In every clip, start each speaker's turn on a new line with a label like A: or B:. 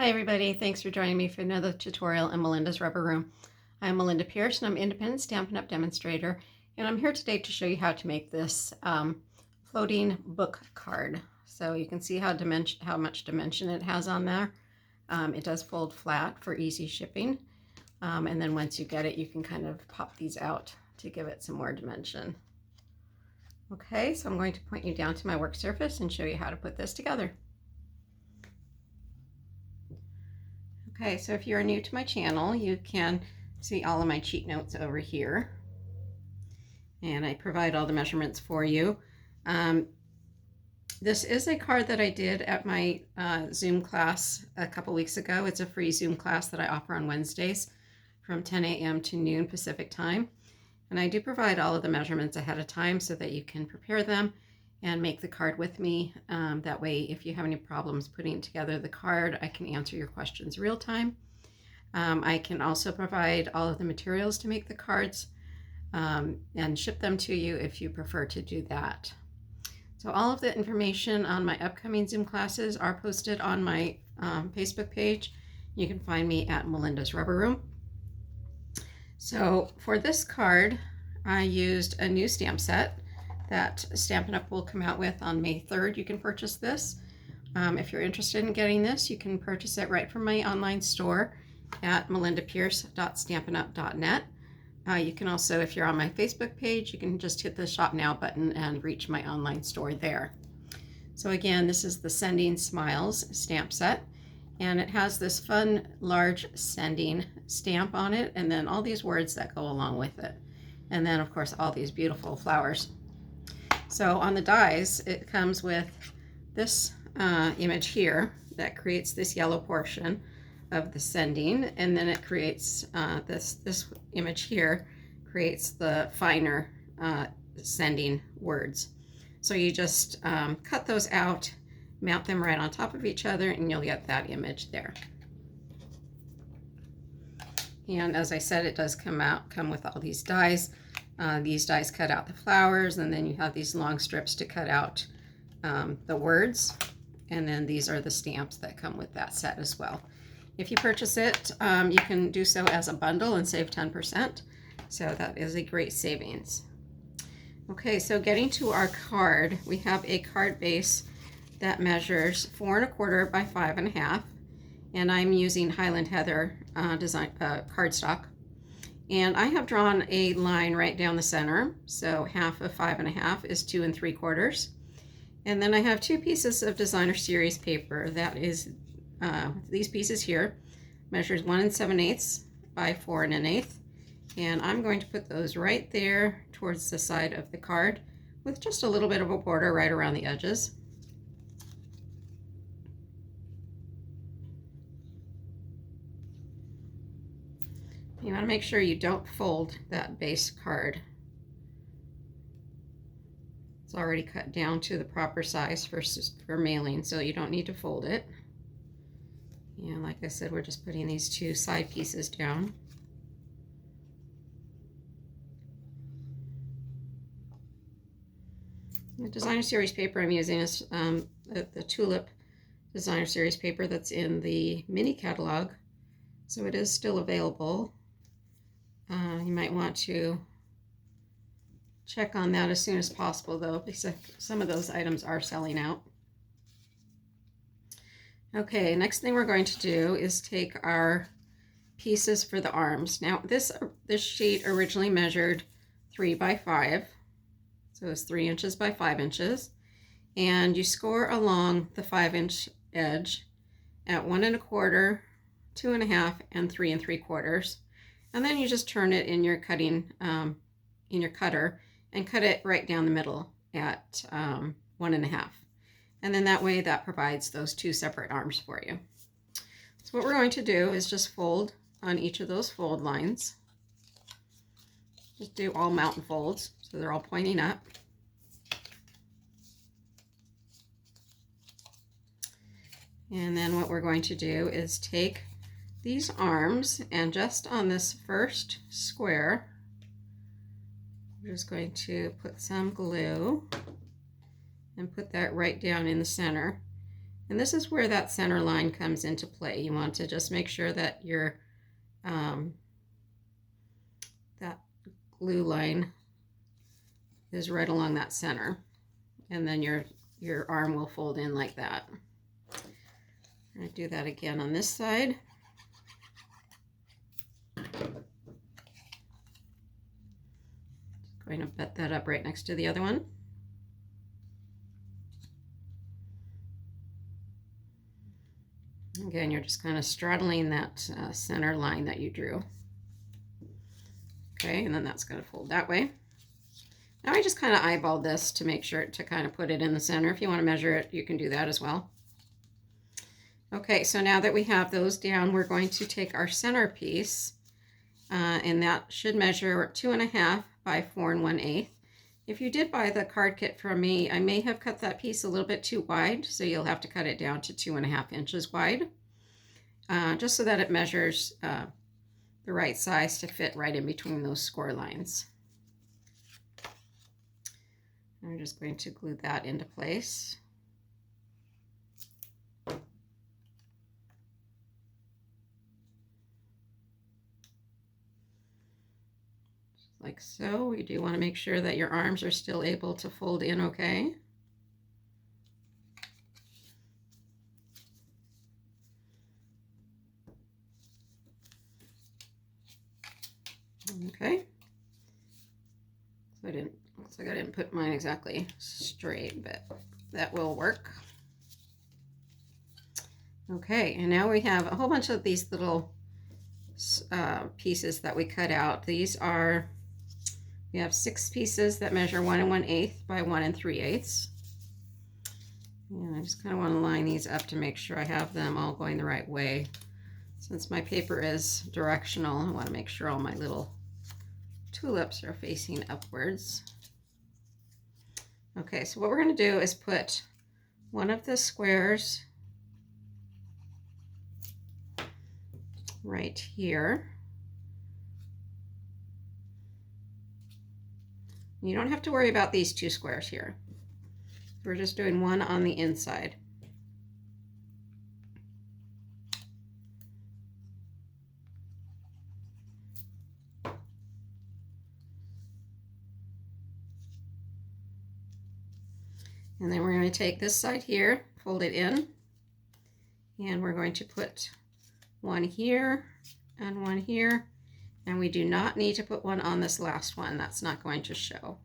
A: Hi everybody, thanks for joining me for another tutorial in Melinda's Rubber Room. I'm Melinda Pierce and I'm independent Stampin' Up! Demonstrator, and I'm here today to show you how to make this floating book card. So you can see how much dimension it has on there. It does fold flat for easy shipping, and then once you get it you can kind of pop these out to give it some more dimension. Okay, so I'm going to point you down to my work surface and show you how to put this together. Okay, so if you're new to my channel, you can see all of my cheat notes over here. And I provide all the measurements for you. This is a card that I did at my Zoom class a couple weeks ago. It's a free Zoom class that I offer on Wednesdays from 10 a.m. to noon Pacific time. And I do provide all of the measurements ahead of time so that you can prepare them and make the card with me. That way, if you have any problems putting together the card, I can answer your questions real time. I can also provide all of the materials to make the cards and ship them to you if you prefer to do that. So all of the information on my upcoming Zoom classes are posted on my Facebook page. You can find me at Melinda's Rubber Room. So for this card, I used a new stamp set that Stampin' Up! Will come out with on May 3rd. You can purchase this. If you're interested in getting this, you can purchase it right from my online store at melindapierce.stampinup.net. You can also, if you're on my Facebook page, you can just hit the Shop Now button and reach my online store there. So again, this is the Sending Smiles stamp set, and it has this fun large sending stamp on it, and then all these words that go along with it. And then, of course, all these beautiful flowers. So on the dies, it comes with this image here that creates this yellow portion of the sending, and then it creates this image here creates the finer sending words. So you just cut those out, mount them right on top of each other, and you'll get that image there. And as I said, it does come with all these dies. These dies cut out the flowers, and then you have these long strips to cut out the words, and then these are the stamps that come with that set as well. If you purchase it, you can do so as a bundle and save 10%, so that is a great savings. Okay, so getting to our card, we have a card base that measures 4 1/4 by 5 1/2, and I'm using Highland Heather cardstock. And I have drawn a line right down the center, so half of 5 1/2 is 2 3/4. And then I have 2 pieces of designer series paper. That is these pieces here, measures 1 7/8 by 4 1/8. And I'm going to put those right there towards the side of the card with just a little bit of a border right around the edges. You want to make sure you don't fold that base card. It's already cut down to the proper size for mailing, so you don't need to fold it. And like I said, we're just putting these 2 side pieces down. The designer series paper I'm using is the Tulip designer series paper that's in the mini catalog, so it is still available. You might want to check on that as soon as possible, though, because some of those items are selling out. Okay, next thing we're going to do is take our pieces for the arms. Now, this sheet originally measured 3 by 5, so it's 3 inches by 5 inches, and you score along the 5-inch edge at 1 1/4, 2 1/2, and 3 3/4. And then you just turn it in your cutting, in your cutter, and cut it right down the middle at 1 1/2. And then that way that provides those 2 separate arms for you. So what we're going to do is just fold on each of those fold lines. Just do all mountain folds, so they're all pointing up. And then what we're going to do is take these arms, and just on this first square, we're just going to put some glue and put that right down in the center. And this is where that center line comes into play. You want to just make sure that your that glue line is right along that center, and then your arm will fold in like that. I'm going to do that again on this side. Going to butt that up right next to the other one. Again, you're just kind of straddling that center line that you drew. Okay, and then that's going to fold that way. Now I just kind of eyeballed this to make sure to kind of put it in the center. If you want to measure it, you can do that as well. Okay, so now that we have those down, we're going to take our centerpiece, and that should measure 2.5 by 4 1/8. If you did buy the card kit from me, I may have cut that piece a little bit too wide, so you'll have to cut it down to 2.5 inches wide, just so that it measures the right size to fit right in between those score lines. I'm just going to glue that into place. Like so. We do want to make sure that your arms are still able to fold in okay. Okay. So looks like I didn't put mine exactly straight, but that will work. Okay, and now we have a whole bunch of these little pieces that we cut out. These are, we have 6 pieces that measure 1 1/8 by 1 3/8. And I just kind of want to line these up to make sure I have them all going the right way. Since my paper is directional, I want to make sure all my little tulips are facing upwards. Okay, so what we're going to do is put one of the squares right here. You don't have to worry about these 2 squares here. We're just doing one on the inside. And then we're going to take this side here, fold it in, and we're going to put one here and one here. And we do not need to put one on this last one. That's not going to show.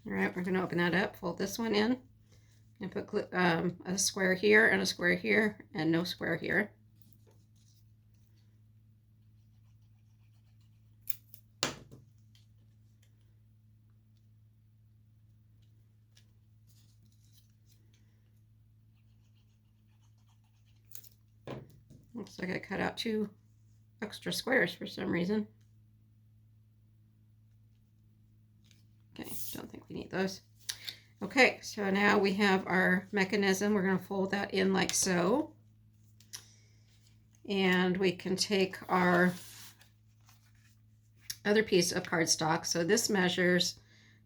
A: All right, we're going to open that up, fold this one in, and put a square here and a square here and no square here. Looks like I cut out 2 extra squares for some reason. Okay, don't think we need those. Okay, so now we have our mechanism. We're going to fold that in like so. And we can take our other piece of cardstock. So this measures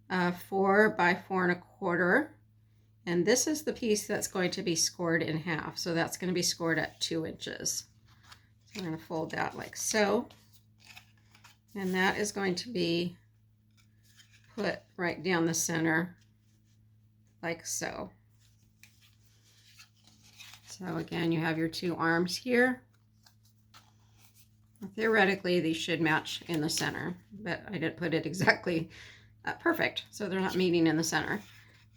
A: 4 by 4 1/4. And this is the piece that's going to be scored in half. So that's going to be scored at 2 inches. So I'm going to fold that like so. And that is going to be put right down the center like so. So again, you have your 2 arms here. Theoretically, these should match in the center, but I didn't put it exactly perfect, so they're not meeting in the center.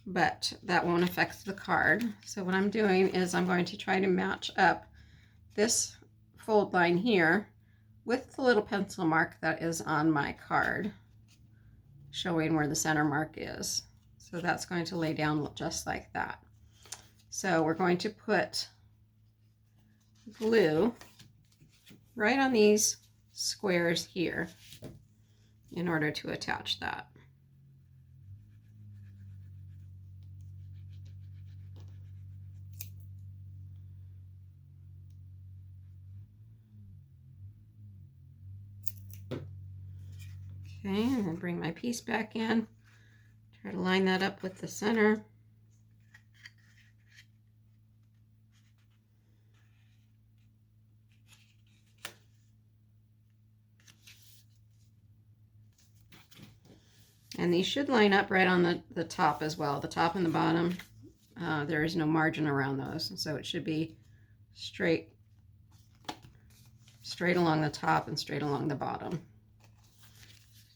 A: But that won't affect the card. So what I'm doing is I'm going to try to match up this fold line here with the little pencil mark that is on my card, showing where the center mark is. So that's going to lay down just like that. So we're going to put glue right on these squares here in order to attach that. Okay, and then bring my piece back in. Try to line that up with the center. And these should line up right on the top as well. The top and the bottom, there is no margin around those. So it should be straight along the top and straight along the bottom.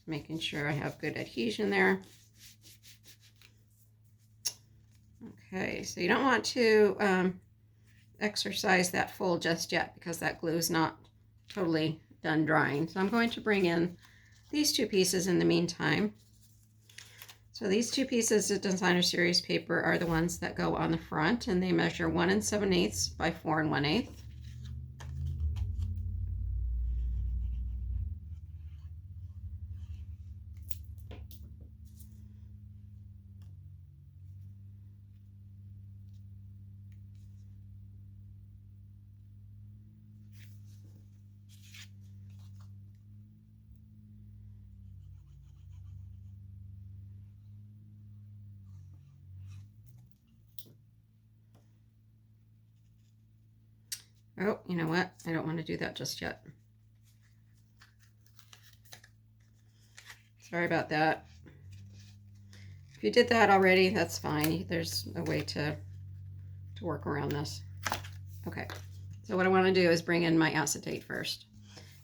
A: Making sure I have good adhesion there. Okay, so you don't want to exercise that fold just yet because that glue is not totally done drying. So I'm going to bring in these two pieces in the meantime. So these two pieces of designer series paper are the ones that go on the front, and they measure 1 7/8 by 4 1/8. Oh, you know what? I don't want to do that just yet. Sorry about that. If you did that already, that's fine. There's a way to work around this. Okay, so what I want to do is bring in my acetate first.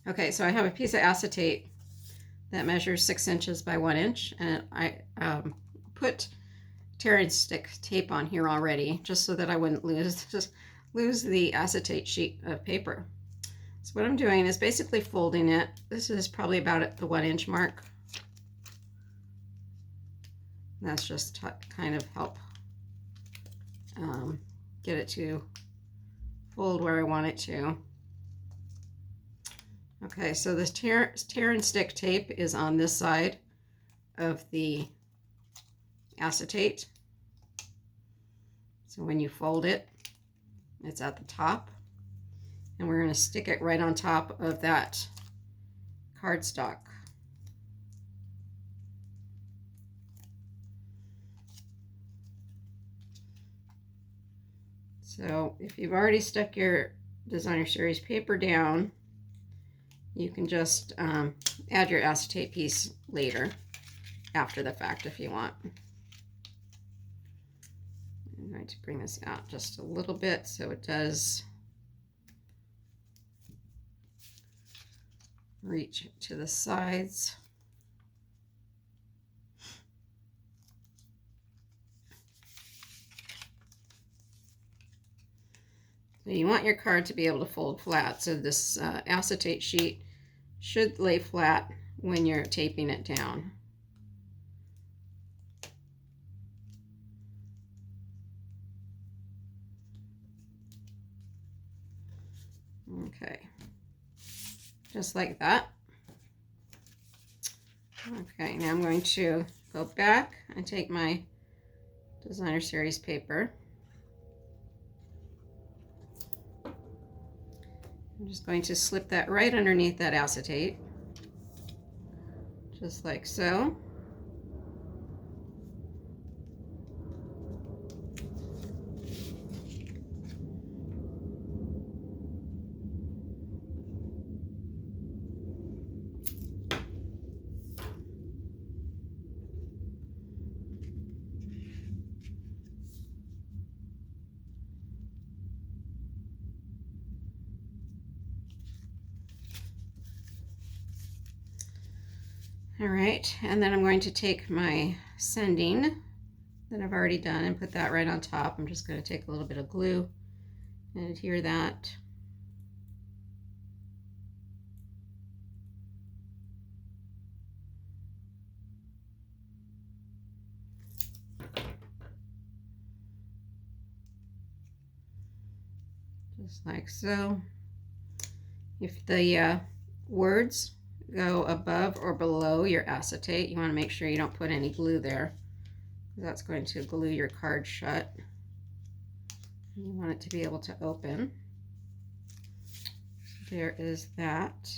A: Okay, so I have a piece of acetate that measures 6 inches by 1 inch, and I put tear and stick tape on here already, just so that I wouldn't lose the acetate sheet of paper. So what I'm doing is basically folding it. This is probably about at the 1 inch mark. That's just to kind of help get it to fold where I want it to. Okay, so this tear and stick tape is on this side of the acetate. So when you fold it, it's at the top, and we're going to stick it right on top of that cardstock. So if you've already stuck your designer series paper down, you can just add your acetate piece later, after the fact, if you want. I'm going to bring this out just a little bit so it does reach to the sides. So you want your card to be able to fold flat, so this acetate sheet should lay flat when you're taping it down. Okay, just like that. Okay, now I'm going to go back and take my designer series paper. I'm just going to slip that right underneath that acetate, just like so. All right, and then I'm going to take my sending that I've already done and put that right on top. I'm just going to take a little bit of glue and adhere that. Just like so. If the words go above or below your acetate. You want to make sure you don't put any glue there. That's going to glue your card shut. You want it to be able to open. There is that.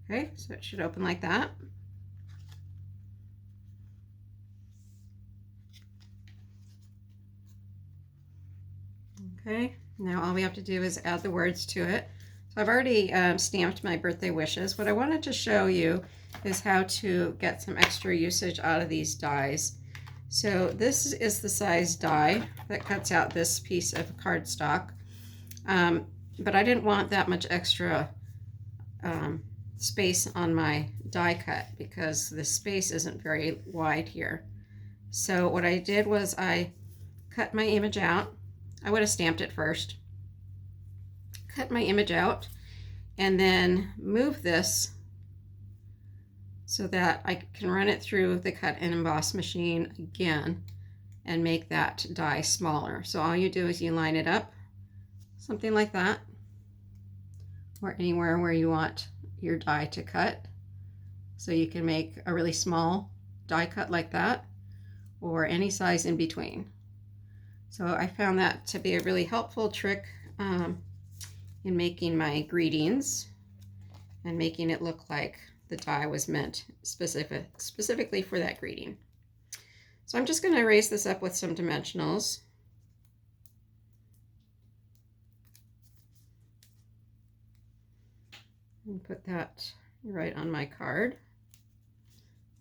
A: Okay, so it should open like that. Okay, now all we have to do is add the words to it. So I've already stamped my birthday wishes. What I wanted to show you is how to get some extra usage out of these dies. So this is the size die that cuts out this piece of cardstock. But I didn't want that much extra space on my die cut because the space isn't very wide here. So what I did was I cut my image out. I would have stamped it first. Cut my image out and then move this so that I can run it through the cut and emboss machine again and make that die smaller. So all you do is you line it up, something like that, or anywhere where you want your die to cut. So you can make a really small die cut like that, or any size in between. So I found that to be a really helpful trick in making my greetings and making it look like the die was meant specifically for that greeting. So I'm just going to erase this up with some dimensionals. And put that right on my card,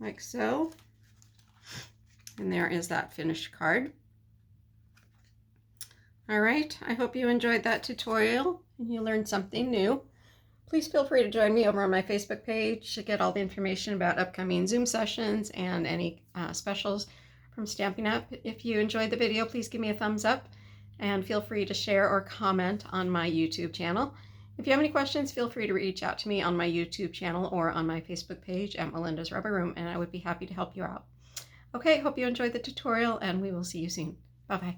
A: like so. And there is that finished card. All right, I hope you enjoyed that tutorial and you learned something new. Please feel free to join me over on my Facebook page to get all the information about upcoming Zoom sessions and any specials from Stampin' Up. If you enjoyed the video, please give me a thumbs up and feel free to share or comment on my YouTube channel. If you have any questions, feel free to reach out to me on my YouTube channel or on my Facebook page at Melinda's Rubber Room, and I would be happy to help you out. Okay, hope you enjoyed the tutorial, and we will see you soon. Bye-bye.